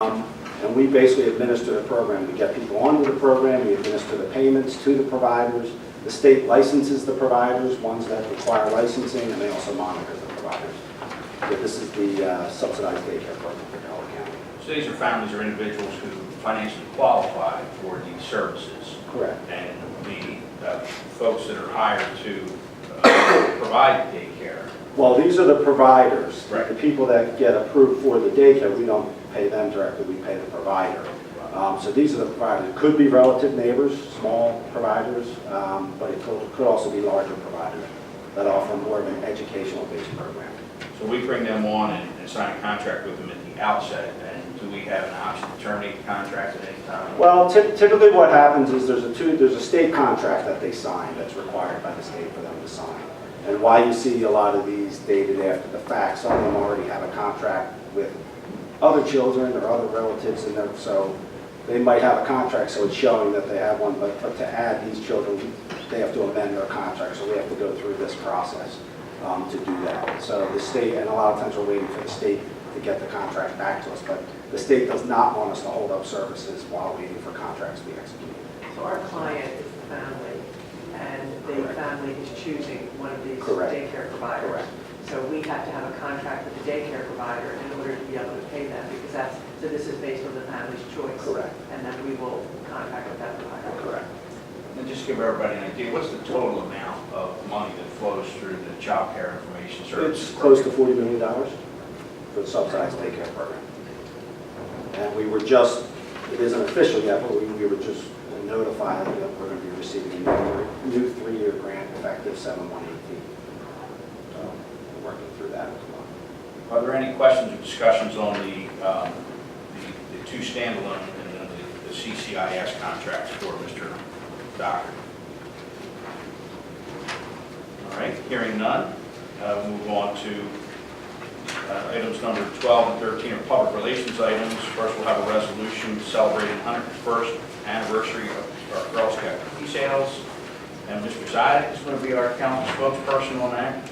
And we basically administer the program. We get people onto the program, we administer the payments to the providers. The state licenses the providers, ones that require licensing, and they also monitor the providers. So this is the subsidized daycare program for Delaware County. So these are families or individuals who financially qualify for these services. Correct. And the folks that are hired to provide daycare. Well, these are the providers. Right. The people that get approved for the daycare, we don't pay them directly, we pay the provider. So these are the providers. It could be relative neighbors, small providers, but it could also be larger providers that offer more of an educational-based program. So we bring them on and sign a contract with them at the outset, and do we have an option to terminate the contract at any time? Well, typically what happens is there's a state contract that they sign that's required by the state for them to sign. And why you see a lot of these dated after the fact, some of them already have a contract with other children or other relatives in them, so they might have a contract, so it's showing that they have one, but to add these children, they have to amend their contract, so we have to go through this process to do that. So the state, and a lot of times we're waiting for the state to get the contract back to us, but the state does not want us to hold up services while waiting for contracts to be executed. So our client is the family, and the Correct. family is choosing one of these Correct. daycare providers. Correct. So we have to have a contract with the daycare provider in order to be able to pay them, because so this is based on the family's choice. Correct. And then we will contract with that provider. Correct. And just give everybody an idea, what's the total amount of money that flows through the Child Care Information Services? It's close to $40 million for the subsidized daycare program. And we were just, it isn't official yet, but we were just notified that we're going to be receiving a new 3-year grant effective 7/1/18. So we're working through that as well. Are there any questions or discussions on the two standalone and then the CCIS contracts for Mr. Docker? All right, hearing none, we'll move on to items number 12 and 13 are public relations items. First, we'll have a resolution celebrating 101st anniversary of our Girl Scout cookie sales. And Mr. Zidek is going to be our council spokesperson on that.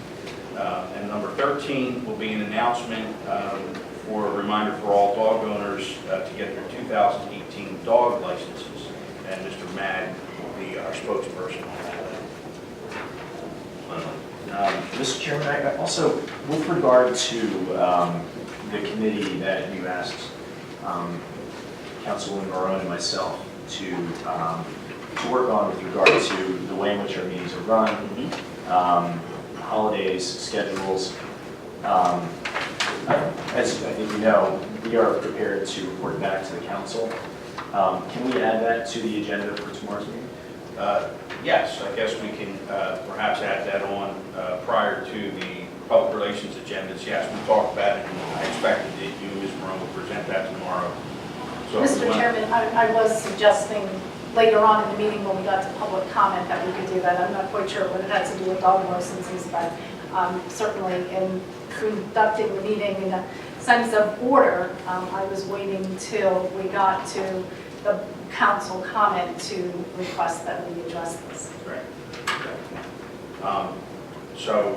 And number 13 will be an announcement for a reminder for all dog owners to get their 2018 dog licenses. And Mr. Mad will be our spokesperson on that. Mr. Chairman, I also, with regard to the committee that you asked Councilwoman Barone and myself to work on with regard to the way in which our meetings are run, holidays, schedules. As I think you know, we are prepared to report back to the council. Can we add that to the agenda for tomorrow's meeting? Yes, I guess we can perhaps add that on prior to the public relations agendas. Yes, we talked about it, and I expected that you, Ms. Morone, will present that tomorrow. So if we Mr. want- Chairman, I was suggesting later on in the meeting when we got to public comment that we could do that. I'm not quite sure what it had to do with dog licenses, but certainly in conducting the meeting in a sense of order, I was waiting till we got to the council comment to request that we address this. Right. So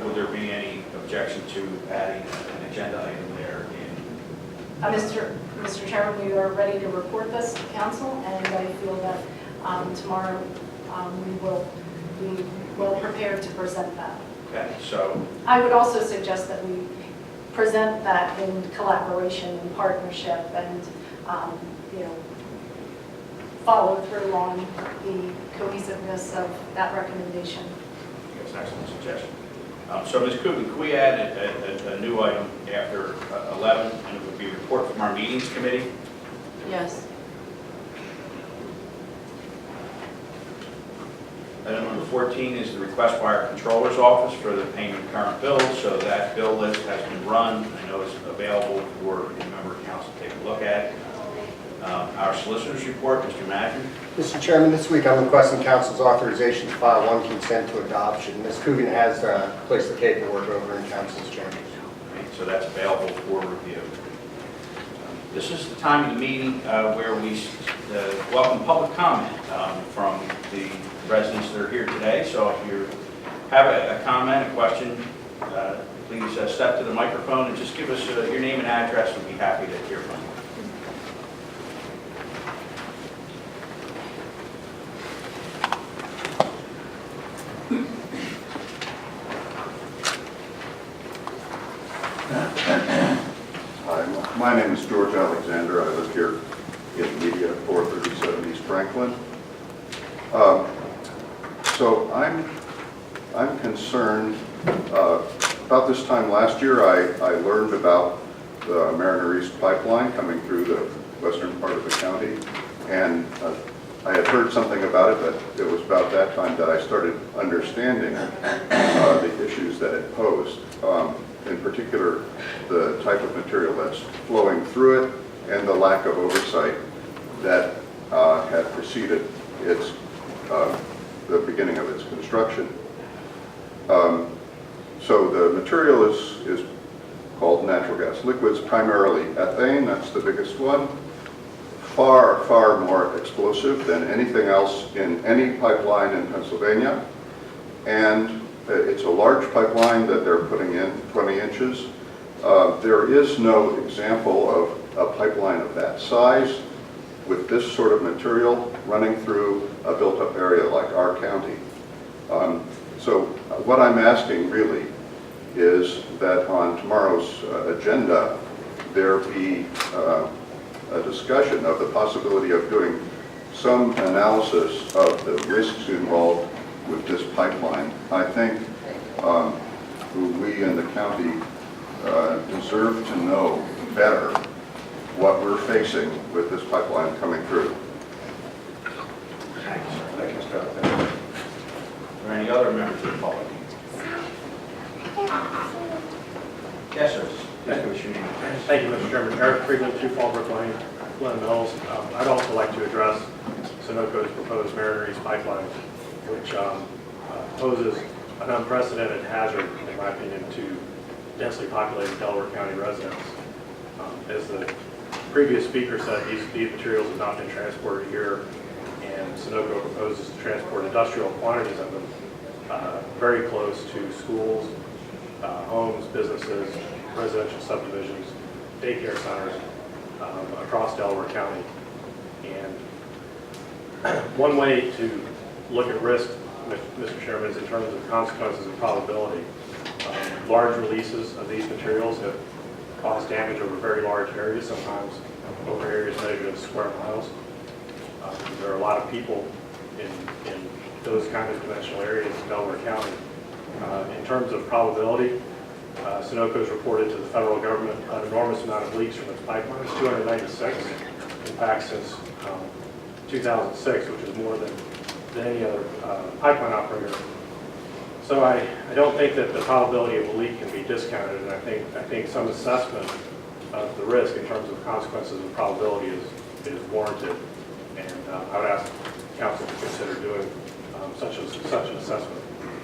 would there be any objection to adding an agenda item there in? Mr. Chairman, we are ready to report this to council, and I feel that tomorrow we will be well prepared to present that. Okay, so, I would also suggest that we present that in collaboration and partnership and, follow through on the cohesiveness of that recommendation. that's an excellent suggestion. So Ms. Coogan, can we add a new item after 11, and it would be report from our meetings committee? Yes. Item number 14 is the request by our controller's office for the payment of current bills. So that bill list has been run. I know it's available for a member of council to take a look at. Our solicitor's report, Mr. Madden. Mr. Chairman, this week I'm requesting council's authorization to file one consent to adoption. Ms. Coogan has placed the paperwork over in council's chambers. So that's available for review. This is the time of the meeting where we welcome public comment from the residents that are here today. So if you have a comment, a question, please step to the microphone and just give us your name and address. We'd be happy to hear from you. George Alexander. I live here in Media, 437 East Franklin. So I'm concerned. About this time last year, I learned about the Mariner East pipeline coming through the western part of the county, and I had heard something about it, but it was about that time that I started understanding the issues that it posed. In particular, the type of material that's flowing through it and the lack of oversight that had preceded its the beginning of its construction. So the material is called natural gas liquids, primarily ethane. That's the biggest one. Far, far more explosive than anything else in any pipeline in Pennsylvania. And it's a large pipeline that they're putting in, 20 inches. There is no example of a pipeline of that size with this sort of material running through a built-up area like our county. So what I'm asking really is that on tomorrow's agenda, there be a discussion of the possibility of doing some analysis of the risks involved with this pipeline. I think we in the county deserve to know better what we're facing with this pipeline coming through. Thanks. Thank you, Scott. Are there any other members of the public? Yes, sir. Please give us your name. Thank you, Mr. Chairman. Eric Friedman, 2 Fallbrook Lane, Glen Mills. I'd also like to address Sunoco's proposed Mariner East pipeline, which poses an unprecedented hazard, in my opinion, to densely populated Delaware County residents. As the previous speaker said, these materials have not been transported here, and Sunoco proposes to transport industrial quantities of them very close to schools, homes, businesses, residential subdivisions, daycare centers across Delaware County. And one way to look at risk, Mr. Chairman, is in terms of consequences and probability. Large releases of these materials have caused damage over very large areas, sometimes over areas measured in square miles. There are a lot of people in those kind of dimensional areas in Delaware County. In terms of probability, Sunoco's reported to the federal government an enormous amount of leaks from its pipelines, 296, in fact, since 2006, which is more than any other pipeline operator. So I don't think that the probability of a leak can be discounted, and I think some assessment of the risk in terms of consequences and probability is warranted. And I would ask council to consider doing such an assessment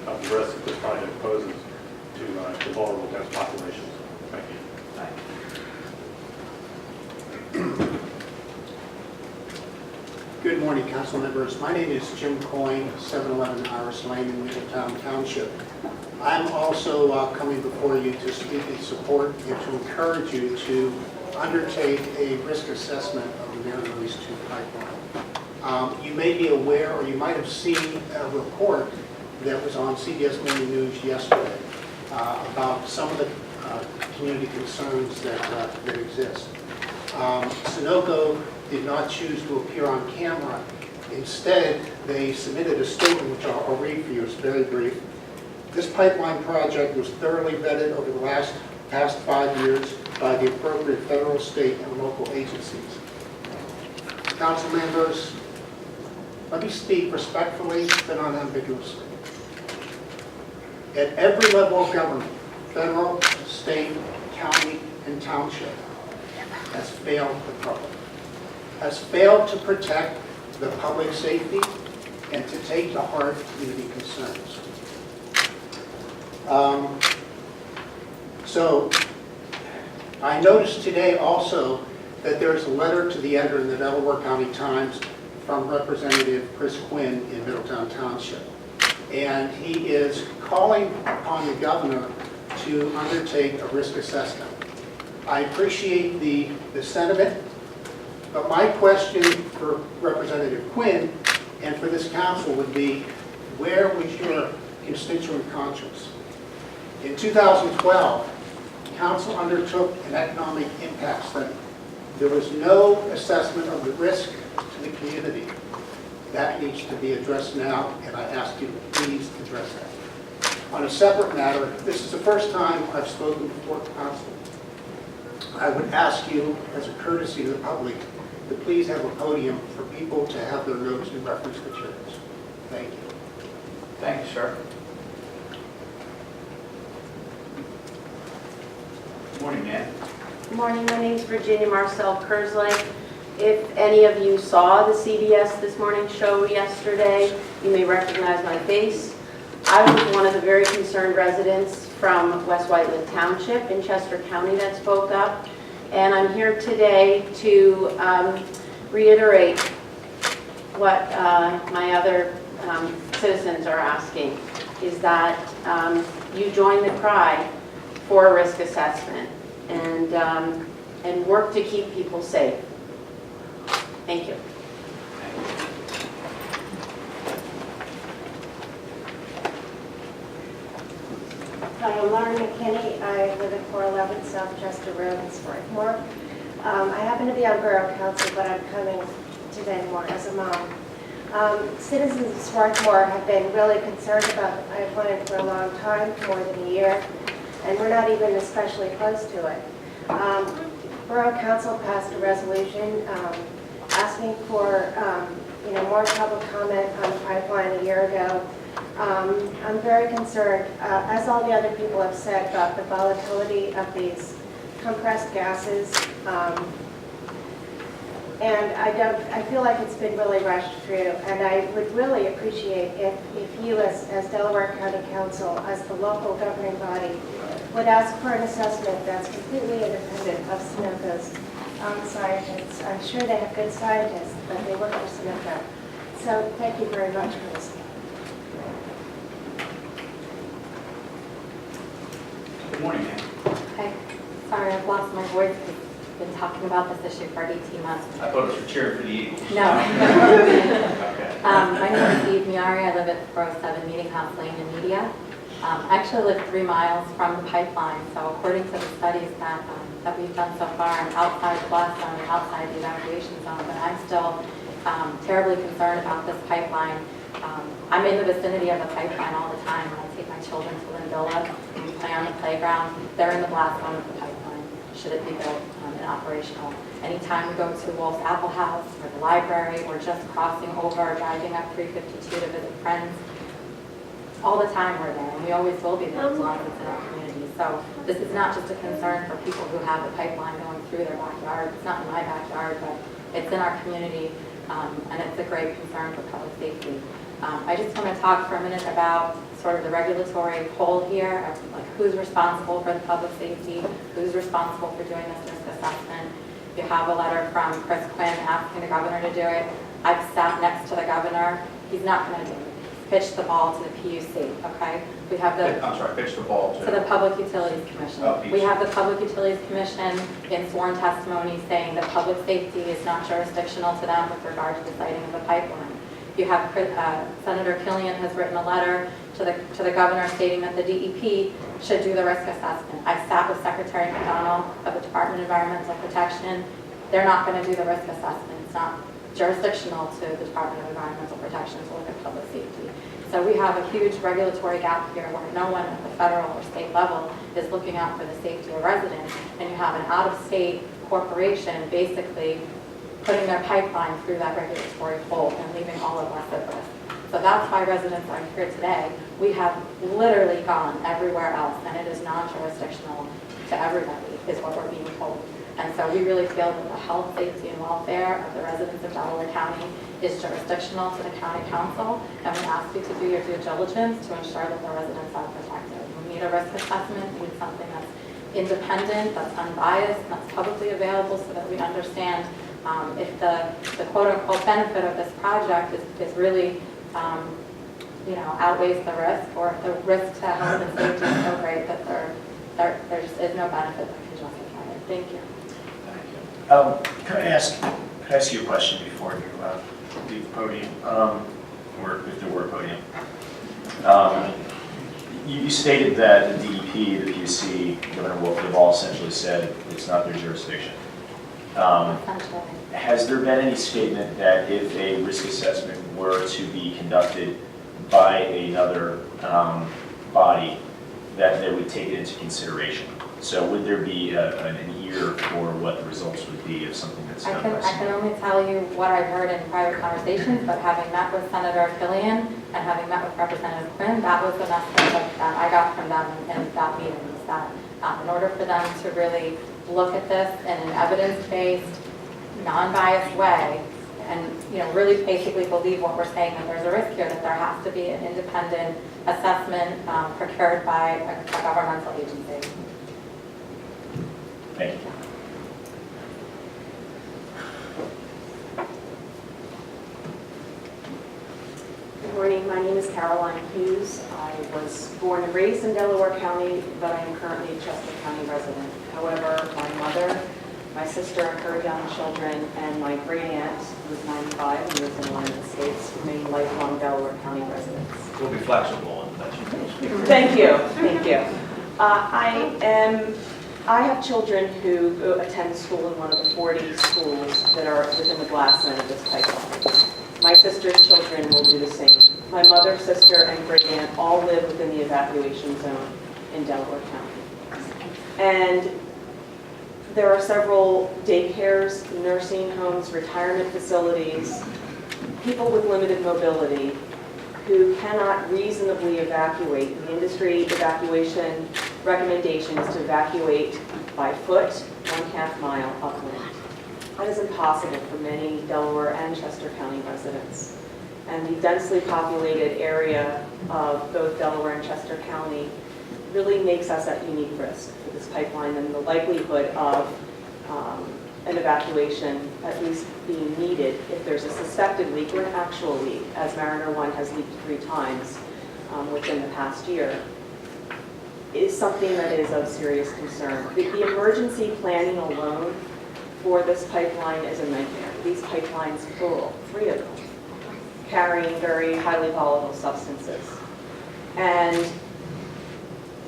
of the risk that this project poses to vulnerable dense populations. Thank you. Good morning, council members. My name is Jim Coyne, 711 Iris Lane in Middletown Township. I'm also coming before you to speak in support and to encourage you to undertake a risk assessment of the Mariner East 2 pipeline. You may be aware, or you might have seen a report that was on CBS Morning News yesterday about some of the community concerns that exist. Sunoco did not choose to appear on camera. Instead, they submitted a statement, which I'll read for you. It's very brief. This pipeline project was thoroughly vetted over the past 5 years by the appropriate federal, state, and local agencies. Council members, let me speak respectfully but unambiguously. At every level of government, federal, state, county, and township, has failed the public, has failed to protect the public safety and to take to heart community concerns. So I noticed today also that there's a letter to the editor in the Delaware County Times from Representative Chris Quinn in Middletown Township. And he is calling upon the governor to undertake a risk assessment. I appreciate the sentiment, but my question for Representative Quinn and for this council would be, where was your constituent conscience? In 2012, council undertook an economic impact study There was no assessment of the risk to the community. That needs to be addressed now, and I ask you to please address that. On a separate matter, this is the first time I've spoken before council. I would ask you, as a courtesy to the public, to please have a podium for people to have their notes and reference materials. Thank you. Thank you, sir. Good morning, Nan. Good morning, my name's Virginia Marcel Kerslake. If any of you saw the CBS This Morning show yesterday, you may recognize my face. I was one of the very concerned residents from West Whiteland Township in Chester County that spoke up. And I'm here today to reiterate what my other citizens are asking, is that you join the cry for a risk assessment and work to keep people safe. Thank you. Hi, I'm Lauren McKinney. I live at 411 South Chester Road in Swarthmore. I happen to be on Borough Council, but I'm coming today more as a mom. Citizens of Swarthmore have been really concerned about the pipeline for a long time, more than a year, and we're not even especially close to it. Borough Council passed a resolution asking for more public comment on the pipeline a year ago. I'm very concerned, as all the other people have said, about the volatility of these compressed gases. And I feel like it's been really rushed through, and I would really appreciate if you as Delaware County Council, as the local governing body, would ask for an assessment that's completely independent of Sunoco's scientists. I'm sure they have good scientists, but they work for Sunoco. So thank you very much for this. Good morning, Nan. Hi. Sorry, I've lost my voice. We've been talking about this issue for 18 months. I thought it was for cheering for the Eagles. No. Okay. My name is Eve Miari. I live at 407 Meeting House Lane in Media. I actually live 3 miles from the pipeline, so according to the studies that we've done so far, I'm outside the blast zone and outside the evacuation zone, but I'm still terribly concerned about this pipeline. I'm in the vicinity of the pipeline all the time. When I take my children to Lindilla, we play on the playground. They're in the blast zone of the pipeline, should it be built and operational. Anytime we go to Wolf's Apple House or the library, or just crossing over or driving up 352 to visit friends, all the time we're there, and we always will be there as long as it's in our community. So this is not just a concern for people who have the pipeline going through their backyard. It's not in my backyard, but it's in our community, and it's a great concern for public safety. I just want to talk for a minute about sort of the regulatory whole here, of like who's responsible for the public safety, who's responsible for doing this risk assessment. You have a letter from Chris Quinn asking the governor to do it. I've sat next to the governor. He's not going to do it. Pitch the ball to the PUC, okay? We have the... I'm sorry, pitch the ball to... To the Public Utilities Commission. Oh, PUC. We have the Public Utilities Commission in sworn testimony saying that public safety is not jurisdictional to them with regard to the siting of the pipeline. You have Senator Killian has written a letter to the governor stating that the DEP should do the risk assessment. I sat with Secretary McDonnell of the Department of Environmental Protection. They're not going to do the risk assessment. It's not jurisdictional to the Department of Environmental Protection to look at public safety. So we have a huge regulatory gap here where no one at the federal or state level is looking out for the safety of residents, and you have an out-of-state corporation basically putting their pipeline through that regulatory hole and leaving all of us at risk. So that's why residents are here today. We have literally gone everywhere else, and it is non-jurisdictional to everybody, is what we're being told. And so we really feel that the health, safety, and welfare of the residents of Delaware County is jurisdictional to the county council, and we ask you to do your due diligence to ensure that the residents are protected. We need a risk assessment. We need something that's independent, that's unbiased, and that's publicly available so that we understand if the quote-unquote benefit of this project is really outweighs the risk, or if the risk to health and safety is so great that there just is no benefit that can justify it. Thank you. Could I ask you a question before you leave the podium, or if there were a podium? You stated that the DEP, the PUC, Governor Wolf have all essentially said it's not their jurisdiction. Essentially. Has there been any statement that if a risk assessment were to be conducted by another body, that they would take it into consideration? So would there be an ear for what the results would be of something that's done by I someone? can only tell you what I've heard in private conversations, but having met with Senator Killian and having met with Representative Quinn, that was the message that I got from them in that meeting, was that in order for them to really look at this in an evidence-based, non-biased way, and really basically believe what we're saying, that there's a risk here, that there has to be an independent assessment procured by a governmental agency. Thank you. Good morning, my name is Caroline Hughes. I was born and raised in Delaware County, but I am currently a Chester County resident. However, my mother, my sister and her young children, and my great aunt, who is 95 and lives in the United States, remain lifelong Delaware County residents. We'll be flexible and let you know. Thank you, thank you. I have children who attend school in one of the 40 schools that are within the blast zone of this pipeline. My sister's children will do the same. My mother, sister, and great aunt all live within the evacuation zone in Delaware County. And there are several daycares, nursing homes, retirement facilities, people with limited mobility who cannot reasonably evacuate. The industry evacuation recommendation is to evacuate by foot 1/2 mile upwind. That is impossible for many Delaware and Chester County residents. And the densely populated area of both Delaware and Chester County really makes us at unique risk for this pipeline and the likelihood of an evacuation at least being needed if there's a suspected leak or an actual leak, as Mariner 1 has leaked 3 times within the past year, is something that is of serious concern. The emergency planning alone for this pipeline is a nightmare. These pipelines, plural, 3 of them, carrying very highly volatile substances. And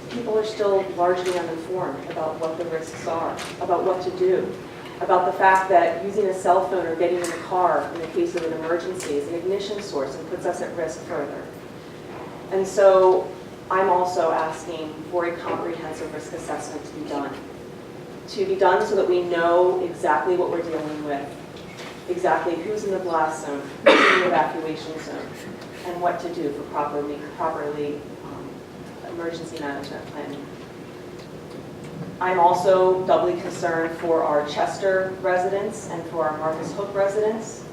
people are still largely uninformed about what the risks are, about what to do, about the fact that using a cell phone or getting in a car in the case of an emergency is an ignition source and puts us at risk further. And so I'm also asking for a comprehensive risk assessment to be done so that we know exactly what we're dealing with, exactly who's in the blast zone, who's in the evacuation zone, and what to do for properly emergency management planning. I'm also doubly concerned for our Chester residents and for our Marcus Hook residents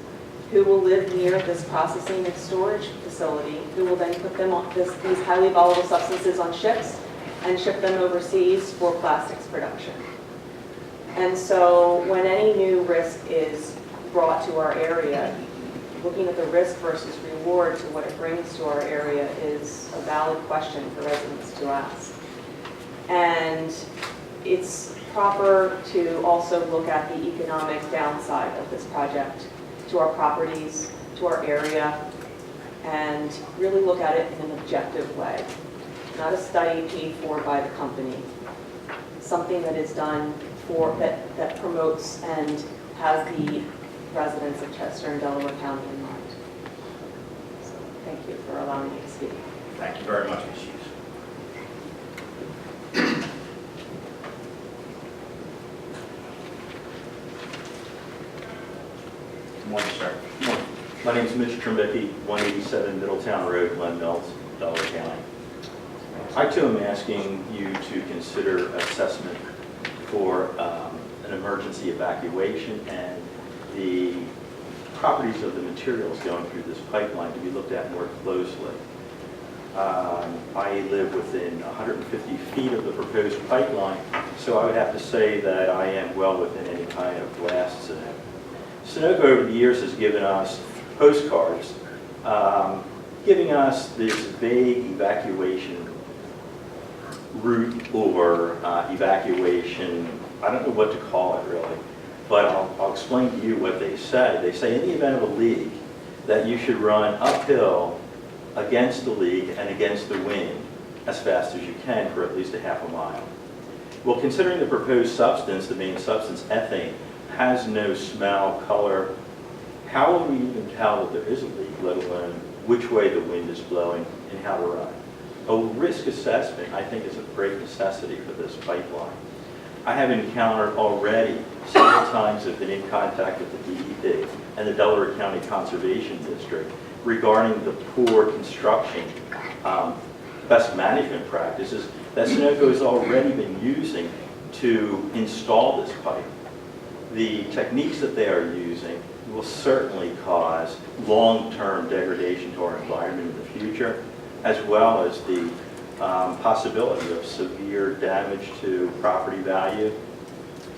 who will live near this processing and storage facility, who will then put them on these highly volatile substances on ships and ship them overseas for plastics production. And so when any new risk is brought to our area, looking at the risk versus reward to what it brings to our area is a valid question for residents to ask. And it's proper to also look at the economic downside of this project to our properties, to our area, and really look at it in an objective way. Not a study paid for by the company, something that is done that promotes and has the residents of Chester and Delaware County in mind. So thank you for allowing me to speak. Thank you very much, Ms. Hughes. Good morning, sir. My name is Mitch Trembicki, 187 Middletown Road, Glen Mills, Delaware County. I too am asking you to consider assessment for an emergency evacuation and the properties of the materials going through this pipeline to be looked at more closely. I live within 150 feet of the proposed pipeline, so I would have to say that I am well within any kind of blast zone. Sunoco over the years has given us postcards giving us this vague evacuation route or evacuation, I don't know what to call it really, but I'll explain to you what they say. They say in the event of a leak that you should run uphill against the leak and against the wind as fast as you can for at least a half a mile. Well, considering the proposed substance, the main substance, ethane, has no smell, color, how will we even tell that there is a leak, let alone which way the wind is blowing and how to run? A risk assessment, I think, is a great necessity for this pipeline. I have encountered already, several times have been in contact with the DEP and the Delaware County Conservation District regarding the poor construction, best management practices that Sunoco has already been using to install this pipe. The techniques that they are using will certainly cause long-term degradation to our environment in the future, as well as the possibility of severe damage to property value.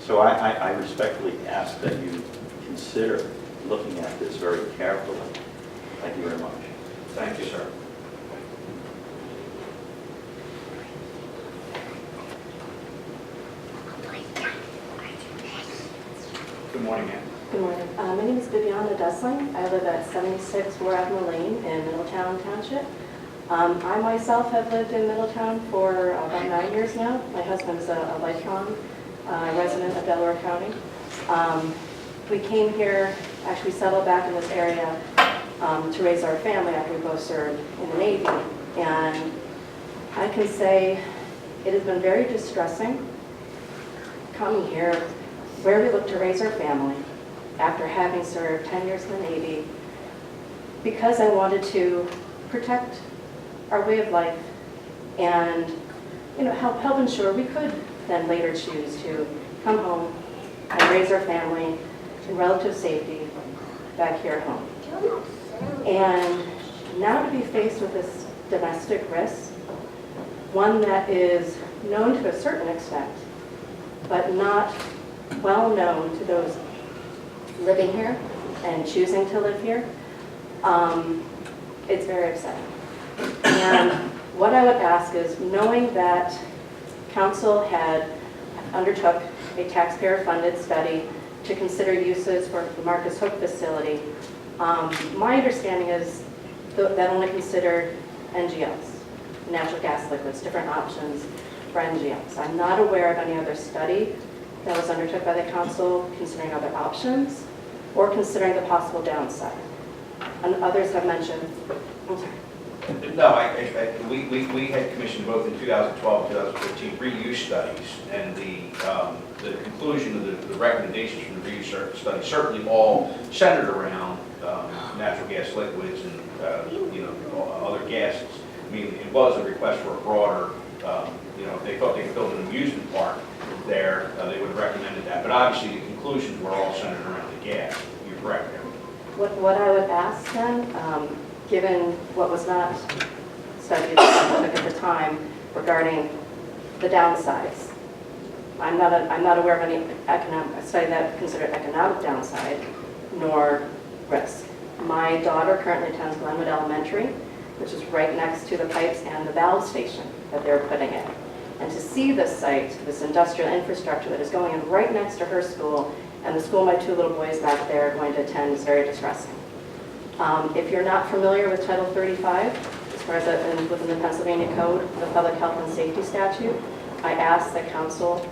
So I respectfully ask that you consider looking at this very carefully. Thank you very much. Thank you, sir. Good morning, ma'am. Good morning. My name is Viviana Dessling. I live at 76 War Admiral Lane in Middletown Township. I myself have lived in Middletown for about 9 years now. My husband is a lifelong resident of Delaware County. We came here, actually settled back in this area to raise our family after we both served in the Navy. And I can say it has been very distressing coming here where we look to raise our family after having served 10 years in the Navy, because I wanted to protect our way of life and help ensure we could then later choose to come home and raise our family in relative safety back here at home. And now to be faced with this domestic risk, one that is known to a certain extent, but not well known to those living here and choosing to live here, it's very upsetting. And what I would ask is, knowing that council had undertook a taxpayer-funded study to consider uses for the Marcus Hook facility, my understanding is that only considered NGLs, natural gas liquids, different options for NGLs. I'm not aware of any other study that was undertook by the council considering other options or considering the possible downside. And others have mentioned, I'm sorry. No, we had commissioned both in 2012 and 2015 reuse studies, and the conclusion of the recommendations from the reuse study certainly all centered around natural gas liquids and other gases. I mean, it was a request for a broader, if they thought they could build an amusement park there, they would have recommended that. But obviously, the conclusions were all centered around the gas. You're correct there. What I would ask then, given what was not studied at the time regarding the downsides, I'm not aware of any study that considered economic downside nor risk. My daughter currently attends Glenwood Elementary, which is right next to the pipes and the valve station that they're putting in. And to see this site, this industrial infrastructure that is going in right next to her school, and the school my two little boys back there are going to attend, is very distressing. If you're not familiar with Title 35, as far as within the Pennsylvania Code, the Public Health and Safety Statute, I ask that council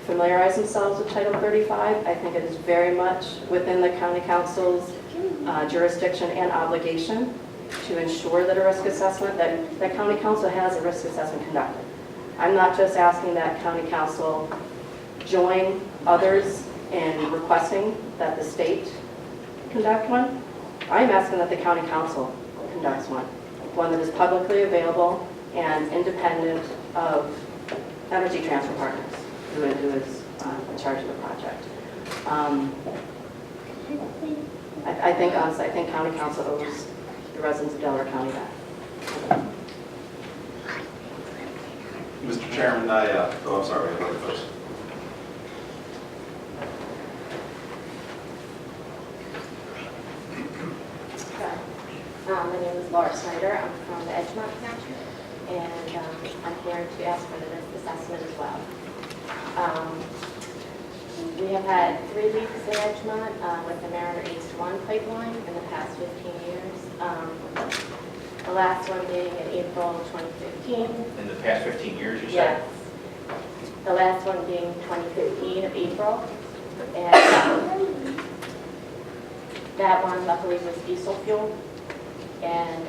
familiarize themselves with Title 35. I think it is very much within the county council's jurisdiction and obligation to ensure that a risk assessment, that county council has a risk assessment conducted. I'm not just asking that county council join others in requesting that the state conduct one. I'm asking that the county council conducts one that is publicly available and independent of Energy Transfer Partners, who is in charge of the project. I think honestly, I think county council owes the residents of Delaware County that. Mr. Chairman, I'm sorry, I have other folks. My name is Laura Snyder. I'm from the Edgemont Township, and I'm here to ask for the risk assessment as well. We have had 3 leaks in Edgemont with the Mariner East 1 pipeline in the past 15 years. The last one being in April 2015. In the past 15 years, you said? Yes. The last one being 2015 of April. And that one luckily was diesel fuel. And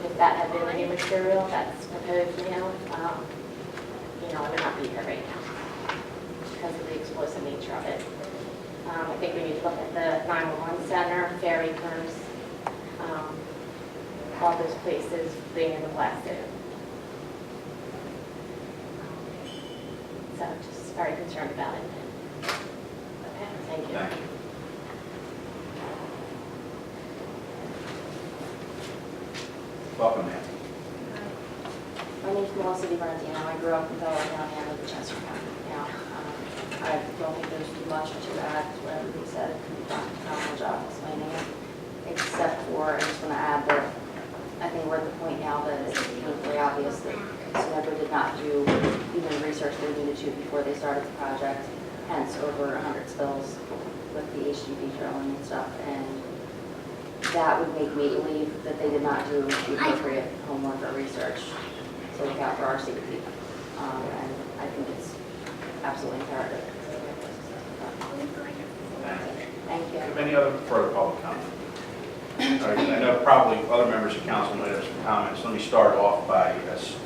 if that had been any material that's proposed now, I would not be here right now because of the explosive nature of it. I think we need to look at the 911 center, ferry terms, all those places being in the blast zone. So just very concerned about it. Okay, thank you. Thank you. Welcome, ma'am. My name's Melissa DiBernardino. I grew up in Delaware County. I live in Chester County now. I don't think there's too much to add to what everybody said. You've done a phenomenal job explaining it, except for, I just want to add that I think we're at the point now that it's painfully obvious that Sunoco did not do even the research they needed to before they started the project, hence over 100 spills with the HGV drilling and stuff. And that would make me believe that they did not do the appropriate homework or research to look out for our safety. And I think it's absolutely imperative. Thank you. Any other further public comment? All right, I know probably other members of council might have some comments. Let me start off by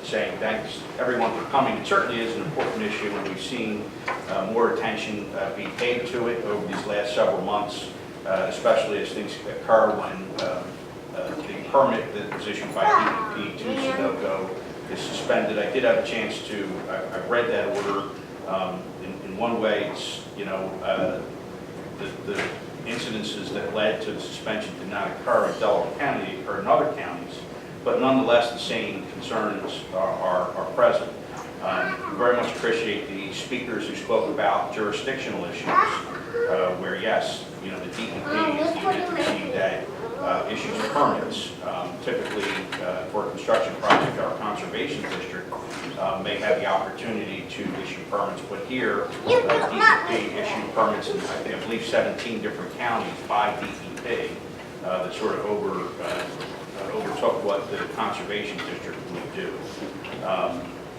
saying thanks everyone for coming. It certainly is an important issue, and we've seen more attention be paid to it over these last several months, especially as things occur when the permit that was issued by DEP to Sunoco is suspended. I did have a chance to, I read that order. In one way, it's, the incidences that led to the suspension did not occur in Delaware County, they occurred in other counties, but nonetheless the same concerns are present. We very much appreciate the speakers who spoke about jurisdictional issues, where yes, the DEP is the entity that issues permits. Typically, for a construction project, our conservation district may have the opportunity to issue permits, but here, DEP issued permits in, I believe, 17 different counties by DEP that sort of overtook what the conservation district would do.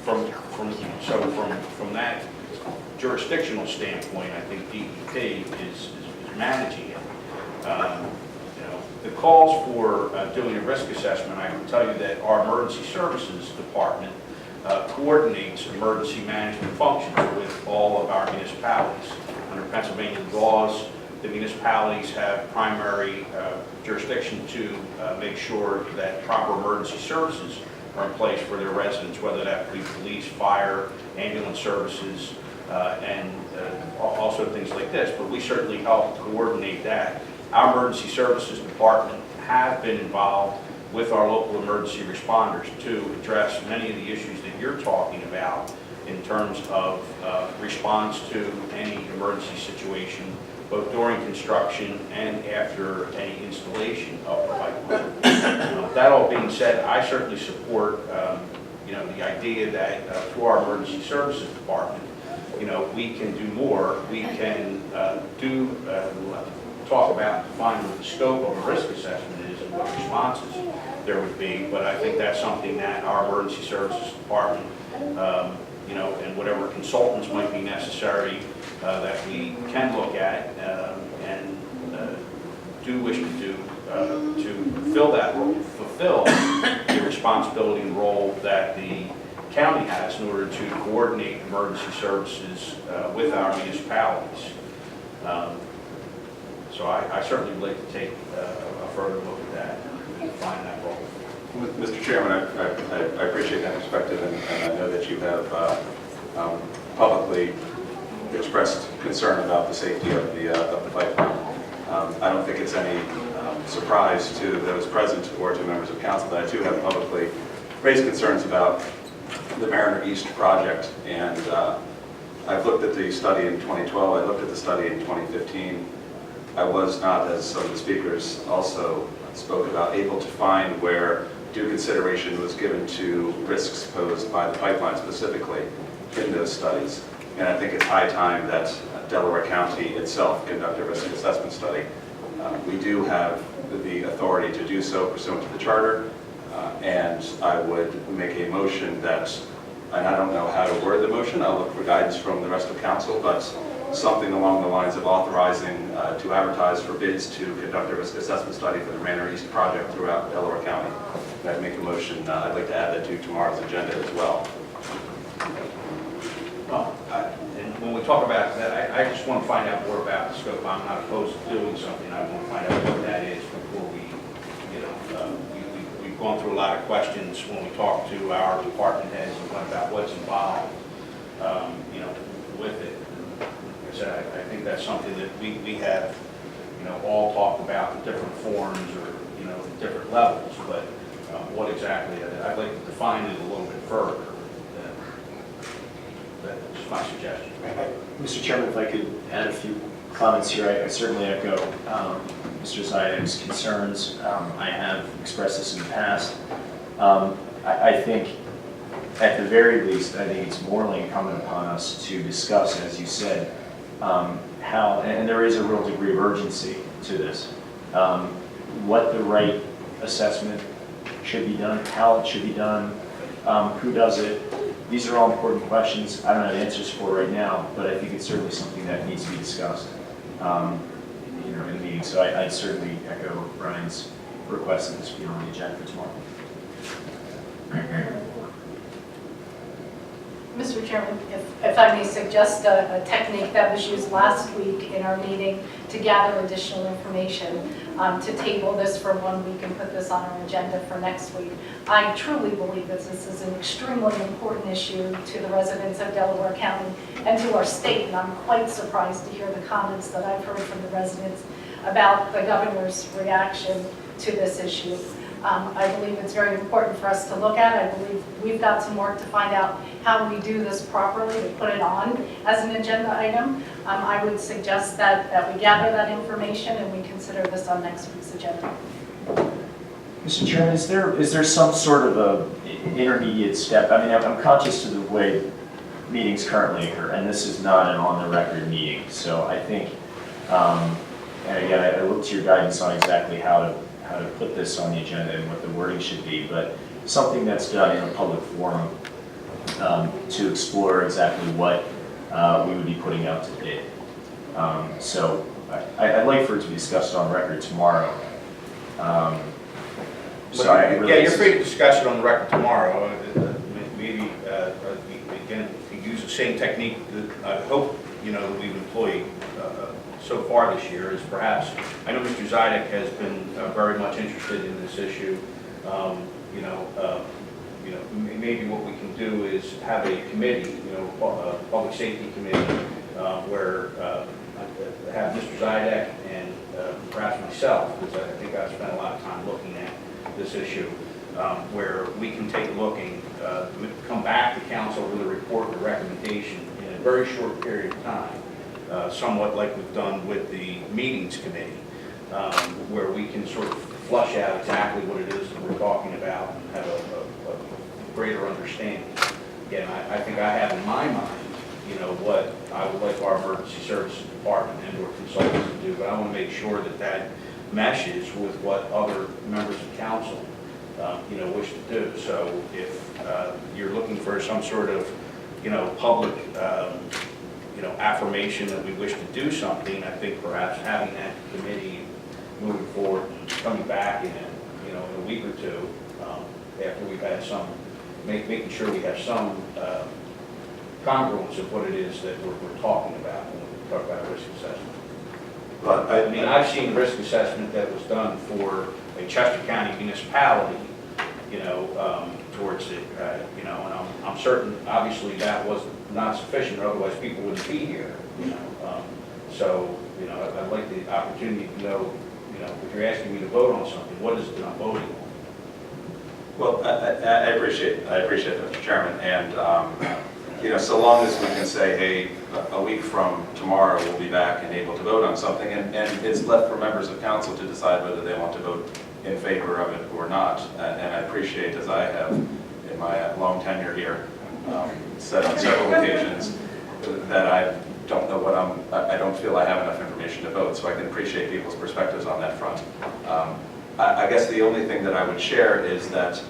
From that jurisdictional standpoint, I think DEP is managing it. The calls for doing a risk assessment, I can tell you that our emergency services department coordinates emergency management functions with all of our municipalities. Under Pennsylvania laws, the municipalities have primary jurisdiction to make sure that proper emergency services are in place for their residents, whether that be police, fire, ambulance services, and also things like this. But we certainly help coordinate that. Our emergency services department have been involved with our local emergency responders to address many of the issues that you're talking about in terms of response to any emergency situation, both during construction and after any installation of the pipeline. That all being said, I certainly support the idea that through our emergency services department, we can do more. We can talk about and define what the scope of a risk assessment is and what responses there would be, but I think that's something that our emergency services department, and whatever consultants might be necessary, that we can look at and do wish to do to fulfill that role, fulfill the responsibility and role that the county has in order to coordinate emergency services with our municipalities. So I certainly would like to take a further look at that and define that role. Mr. Chairman, I appreciate that perspective, and I know that you have publicly expressed concern about the safety of the pipeline. I don't think it's any surprise to those present or to members of council that I too have publicly raised concerns about the Mariner East project. And I've looked at the study in 2012, I looked at the study in 2015. I was not, as some of the speakers also spoke about, able to find where due consideration was given to risks posed by the pipeline specifically in those studies. And I think it's high time that Delaware County itself conduct a risk assessment study. We do have the authority to do so pursuant to the charter, and I would make a motion that, and I don't know how to word the motion, I'll look for guidance from the rest of council, but something along the lines of authorizing to advertise for bids to conduct a risk assessment study for the Manor East project throughout Delaware County. And I'd make a motion, I'd like to add that to tomorrow's agenda as well. Well, and when we talk about that, I just want to find out more about the scope. I'm not opposed to doing something. I want to find out what that is before we, we've gone through a lot of questions when we talk to our department heads about what's involved, with it. Like I said, I think that's something that we have, all talked about in different forms or, different levels, but what exactly, I'd like to define it a little bit further. That's my suggestion. Mr. Chairman, if I could add a few comments here, I certainly echo Mr. Zidek's concerns. I have expressed this in the past. I think, at the very least, I think it's morally incumbent upon us to discuss, as you said, how, and there is a real degree of urgency to this, what the right assessment should be done, how it should be done, who does it. These are all important questions. I don't have answers for right now, but I think it's certainly something that needs to be discussed, in the meeting. So I'd certainly echo Brian's request that this be on the agenda for tomorrow. Mr. Chairman, if I may suggest a technique that was used last week in our meeting to gather additional information, to table this for 1 week and put this on our agenda for next week. I truly believe that this is an extremely important issue to the residents of Delaware County and to our state, and I'm quite surprised to hear the comments that I've heard from the residents about the governor's reaction to this issue. I believe it's very important for us to look at. I believe we've got some work to find out how we do this properly, to put it on as an agenda item. I would suggest that we gather that information and we consider this on next week's agenda. Mr. Chairman, is there some sort of a intermediate step? I mean, I'm conscious of the way meetings currently occur, and this is not an on-the-record meeting. So I think, and again, I look to your guidance on exactly how to put this on the agenda and what the wording should be, but something that's done in a public forum to explore exactly what we would be putting out to bid. So I'd like for it to be discussed on record tomorrow. You're free to discuss it on the record tomorrow. Maybe we can use the same technique that I hope that we've employed so far this year. Is perhaps, I know Mr. Zidek has been very much interested in this issue. Maybe what we can do is have a committee, a public safety committee, where have Mr. Zidek and perhaps myself, because I think I've spent a lot of time looking at this issue, where we can take a look and come back to council with a report or recommendation in a very short period of time, somewhat like we've done with the meetings committee, where we can sort of flush out exactly what it is that we're talking about and have a greater understanding. Again, I think I have in my mind, what I would like our emergency services department and or consultants to do, but I want to make sure that that meshes with what other members of council, wish to do. So if you're looking for some sort of, public, affirmation that we wish to do something, I think perhaps having that committee moving forward and coming back in, a week or two, after we've had some, making sure we have some congruence of what it is that we're talking about when we talk about risk assessment. But I mean, I've seen risk assessment that was done for a Chester County municipality, towards it, and I'm certain, obviously, that was not sufficient, or otherwise people wouldn't be here, So, I'd like the opportunity to know, if you're asking me to vote on something, what is it that I'm voting on? Well, I appreciate that, Mr. Chairman, and, so long as we can say, hey, a week from tomorrow, we'll be back and able to vote on something, and it's left for members of council to decide whether they want to vote in favor of it or not. And I appreciate, as I have in my long tenure here, said on several occasions, that I don't know I don't feel I have enough information to vote, so I can appreciate people's perspectives on that front. I guess the only thing that I would share is that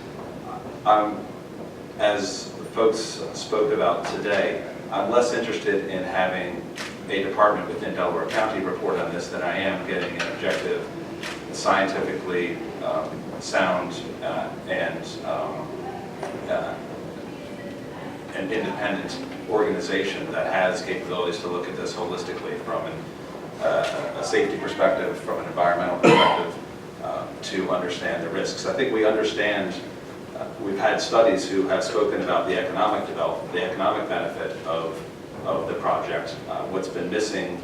as folks spoke about today, I'm less interested in having a department within Delaware County report on this than I am getting an objective, scientifically sound and independent organization that has capabilities to look at this holistically from a safety perspective, from an environmental perspective, to understand the risks. I think we understand, we've had studies who have spoken about the economic development, the economic benefit of the project. What's been missing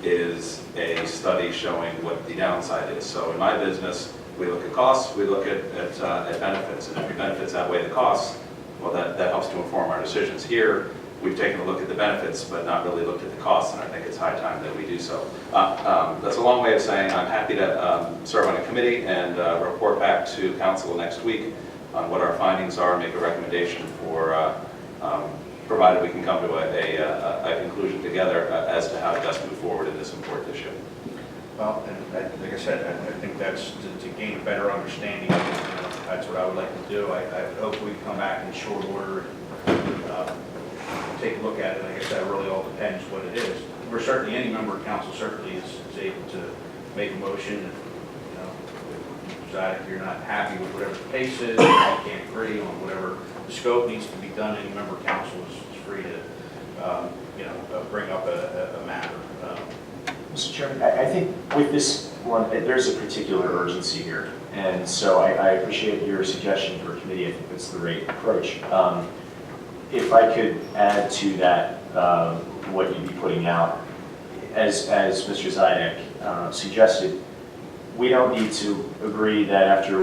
is a study showing what the downside is. So in my business, we look at costs, we look at benefits, and if the benefits outweigh the costs, well, that helps to inform our decisions. Here, we've taken a look at the benefits, but not really looked at the costs, and I think it's high time that we do so. That's a long way of saying I'm happy to serve on a committee and report back to council next week on what our findings are, make a recommendation for, provided we can come to a conclusion together as to how to best move forward in this important issue. Well, and like I said, I think that's to gain a better understanding. That's what I would like to do. I hope we can come back in short order and take a look at it. Like I said, it really all depends what it is. We're certainly, any member of council certainly is able to make a motion. And, decide if you're not happy with whatever the pace is, or you can't agree on whatever the scope needs to be done, any member of council is free to, bring up a matter. Mr. Chairman, I think with this one, there's a particular urgency here. And so I appreciate your suggestion for committee. I think that's the right approach. If I could add to that what you'd be putting out, as Mr. Zidek suggested, we don't need to agree that after